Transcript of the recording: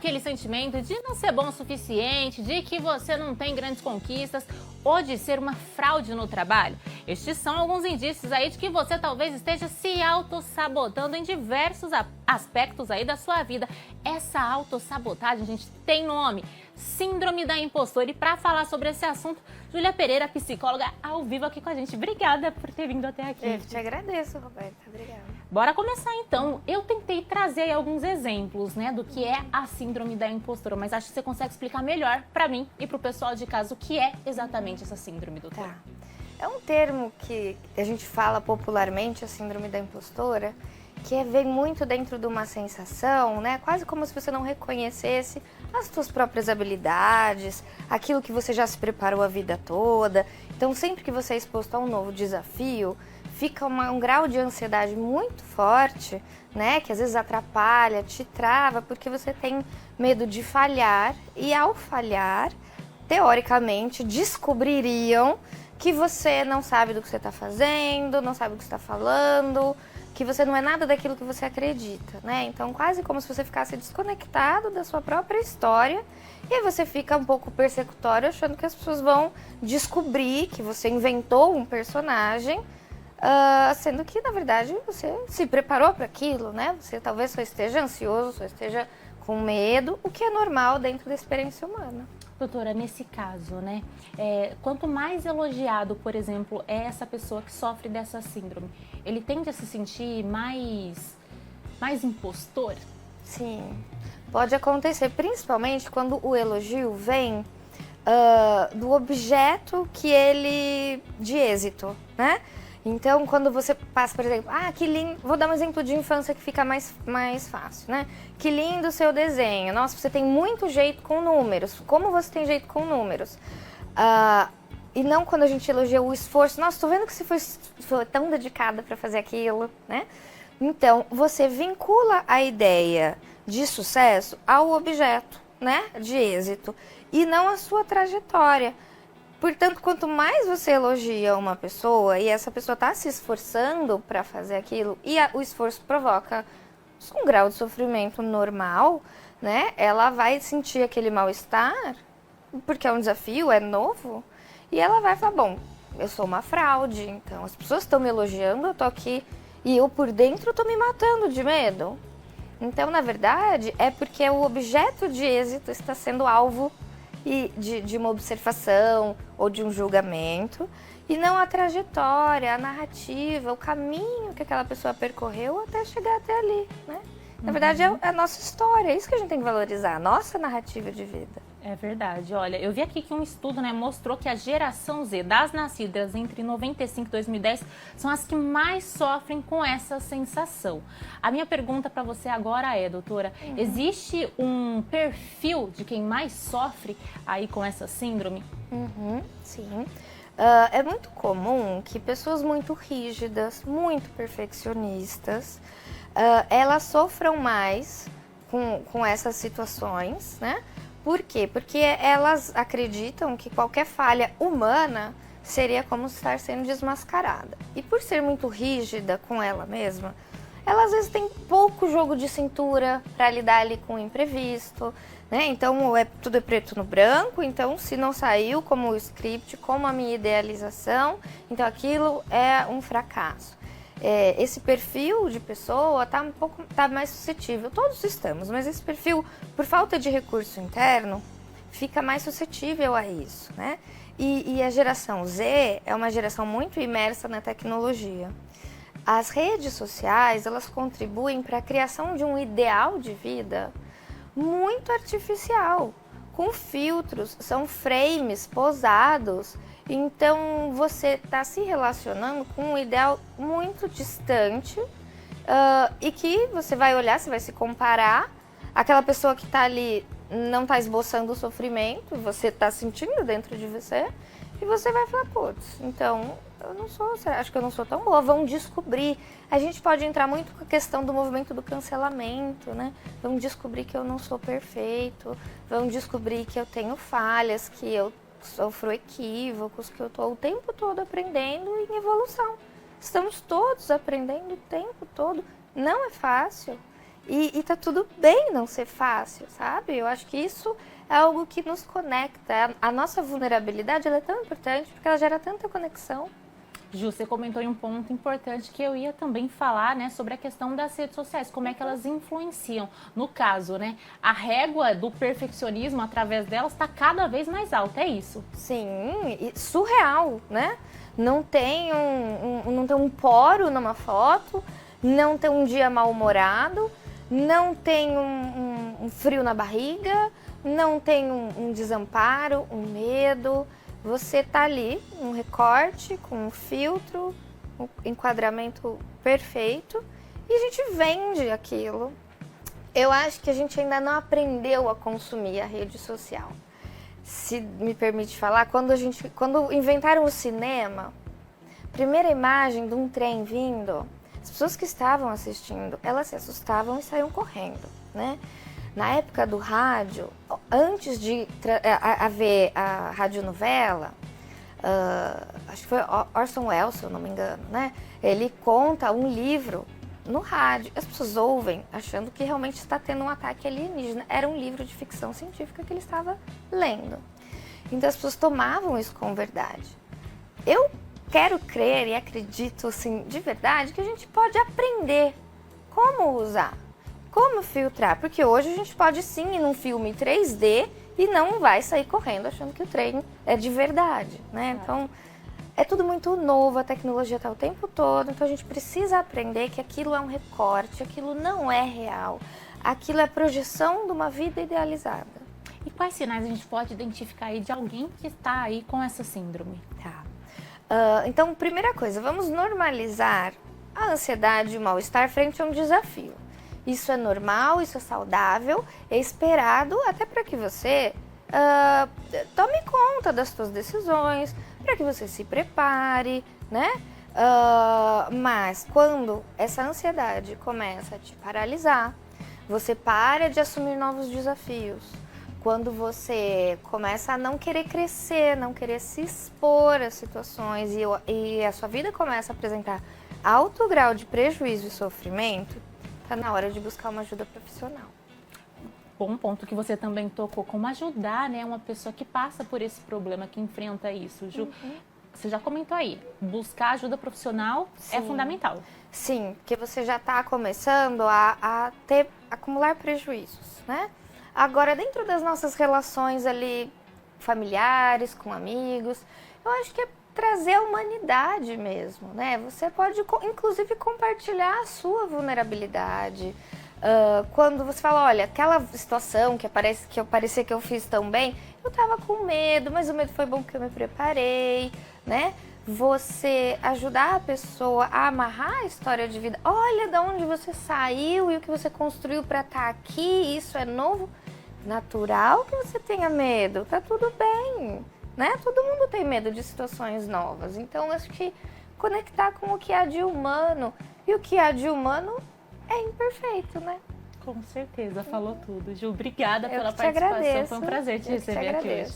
aquele sentimento de não ser bom o suficiente, de que você não tem grandes conquistas ou de ser uma fraude no trabalho? Estes são alguns indícios aí de que você talvez esteja se autossabotando em diversos aspectos aí da sua vida. Essa autossabotagem, gente, tem nome: Síndrome da Impostora. E para falar sobre esse assunto, Júlia Pereira, psicóloga, ao vivo aqui com a gente. Obrigada por ter vindo até aqui. Eu te agradeço, Roberta. Obrigada. Bora começar então. Eu tentei trazer aí alguns exemplos, né, do que é a Síndrome da Impostora, mas acho que você consegue explicar melhor para mim e para o pessoal de casa o que é exatamente essa síndrome, doutora. Tá. É um termo que a gente fala popularmente, a Síndrome da Impostora, que vem muito dentro de uma sensação, né? Quase como se você não reconhecesse as suas próprias habilidades, aquilo que você já se preparou a vida toda. Então, sempre que você é exposto a um novo desafio, fica um grau de ansiedade muito forte, né? Que às vezes atrapalha, te trava, porque você tem medo de falhar. E ao falhar, teoricamente, descobririam que você não sabe do que você está fazendo, não sabe o que você está falando, que você não é nada daquilo que você acredita, né? Então, quase como se você ficasse desconectado da sua própria história, e aí você fica um pouco persecutório, achando que as pessoas vão descobrir que você inventou um personagem, sendo que, na verdade, você se preparou para aquilo, né? Você talvez só esteja ansioso, só esteja com medo, o que é normal dentro da experiência humana. Doutora, nesse caso, né, quanto mais elogiado, por exemplo, é essa pessoa que sofre dessa síndrome, ele tende a se sentir mais impostor? Sim, pode acontecer, principalmente quando o elogio vem do objeto que ele de êxito, né? Então, quando você passa, por exemplo, que lindo, vou dar um exemplo de infância que fica mais fácil, né? Que lindo o seu desenho, nossa, você tem muito jeito com números, como você tem jeito com números? E não quando a gente elogia o esforço, nossa, tô vendo que você foi tão dedicada para fazer aquilo, né? Então, você vincula a ideia de sucesso ao objeto, né, de êxito, e não a sua trajetória. Portanto, quanto mais você elogia uma pessoa e essa pessoa está se esforçando para fazer aquilo e o esforço provoca um grau de sofrimento normal, né? Ela vai sentir aquele mal-estar, porque é um desafio, é novo, e ela vai falar, bom, eu sou uma fraude, então as pessoas estão me elogiando, eu tô aqui e eu por dentro tô me matando de medo. Então, na verdade, é porque o objeto de êxito está sendo alvo de uma observação ou de um julgamento, e não a trajetória, a narrativa, o caminho que aquela pessoa percorreu até chegar até ali, né? Na verdade, é a nossa história, é isso que a gente tem que valorizar, a nossa narrativa de vida. É verdade. Olha, eu vi aqui que um estudo, né, mostrou que a geração Z, das nascidas entre 95 e 2010, são as que mais sofrem com essa sensação. A minha pergunta para você agora é, doutora, existe um perfil de quem mais sofre aí com essa síndrome? Sim. É muito comum que pessoas muito rígidas, muito perfeccionistas, elas sofram mais com essas situações, né? Por quê? Porque elas acreditam que qualquer falha humana seria como estar sendo desmascarada. E por ser muito rígida com ela mesma, ela às vezes tem pouco jogo de cintura para lidar ali com o imprevisto, né? Então tudo é preto no branco, então se não saiu como o script, como a minha idealização, então aquilo é um fracasso. Esse perfil de pessoa tá mais suscetível, todos estamos, mas esse perfil, por falta de recurso interno, fica mais suscetível a isso, né? E a geração Z é uma geração muito imersa na tecnologia. As redes sociais, elas contribuem para a criação de um ideal de vida muito artificial, com filtros, são frames posados. Então, você está se relacionando com um ideal muito distante e que você vai olhar, você vai se comparar. Aquela pessoa que está ali não está esboçando o sofrimento, você está sentindo dentro de você e você vai falar, putz, então eu não sou, acho que eu não sou tão boa, vão descobrir. A gente pode entrar muito com a questão do movimento do cancelamento, né? Vão descobrir que eu não sou perfeito, vão descobrir que eu tenho falhas, que eu sofro equívocos, que eu estou o tempo todo aprendendo em evolução. Estamos todos aprendendo o tempo todo. Não é fácil. E tá tudo bem não ser fácil, sabe? Eu acho que isso é algo que nos conecta. A nossa vulnerabilidade, ela é tão importante porque ela gera tanta conexão. Ju, você comentou em um ponto importante que eu ia também falar, né, sobre a questão das redes sociais, como é que elas influenciam. No caso, né, a régua do perfeccionismo através delas está cada vez mais alta, é isso? Sim, e surreal, né? Não tem não tem um poro numa foto, não tem um dia mal-humorado, não tem um frio na barriga, não tem um desamparo, um medo. Você tá ali, um recorte com um filtro, um enquadramento perfeito e a gente vende aquilo. Eu acho que a gente ainda não aprendeu a consumir a rede social. Se me permite falar, quando inventaram o cinema, primeira imagem de um trem vindo, as pessoas que estavam assistindo, elas se assustavam e saíam correndo, né? Na época do rádio, antes de haver a radionovela, acho que foi Orson Welles, se eu não me engano, né? Ele conta um livro no rádio. As pessoas ouvem achando que realmente está tendo um ataque alienígena. Era um livro de ficção científica que ele estava lendo. Então as pessoas tomavam isso como verdade. Eu quero crer e acredito, assim, de verdade, que a gente pode aprender como usar. Como filtrar? Porque hoje a gente pode sim ir num filme 3D e não vai sair correndo achando que o trem é de verdade, né? Então, é tudo muito novo, a tecnologia está o tempo todo, então a gente precisa aprender que aquilo é um recorte, aquilo não é real, aquilo é projeção de uma vida idealizada. E quais sinais a gente pode identificar aí de alguém que está aí com essa síndrome? Tá. Então, primeira coisa, vamos normalizar a ansiedade e o mal-estar frente a um desafio. Isso é normal, isso é saudável, é esperado até para que você tome conta das suas decisões, para que você se prepare, né? Mas quando essa ansiedade começa a te paralisar, você para de assumir novos desafios. Quando você começa a não querer crescer, não querer se expor às situações e a sua vida começa a apresentar alto grau de prejuízo e sofrimento, tá na hora de buscar uma ajuda profissional. Bom ponto que você também tocou, como ajudar, né, uma pessoa que passa por esse problema, que enfrenta isso. Ju, você já comentou aí, buscar ajuda profissional é fundamental. Sim, porque você já está começando a acumular prejuízos, né? Agora, dentro das nossas relações ali familiares, com amigos, eu acho que é trazer a humanidade mesmo, né? Você pode, inclusive, compartilhar a sua vulnerabilidade. Quando você fala, olha, aquela situação que parecia que eu fiz tão bem, eu tava com medo, mas o medo foi bom porque eu me preparei, né? Você ajudar a pessoa a amarrar a história de vida. Olha de onde você saiu e o que você construiu para estar aqui, isso é novo. Natural que você tenha medo, tá tudo bem, né? Todo mundo tem medo de situações novas. Então, acho que conectar com o que há de humano, e o que há de humano é imperfeito, né? Com certeza, falou tudo. Ju, obrigada pela te participação. agradeço. Foi um prazer te receber aqui hoje.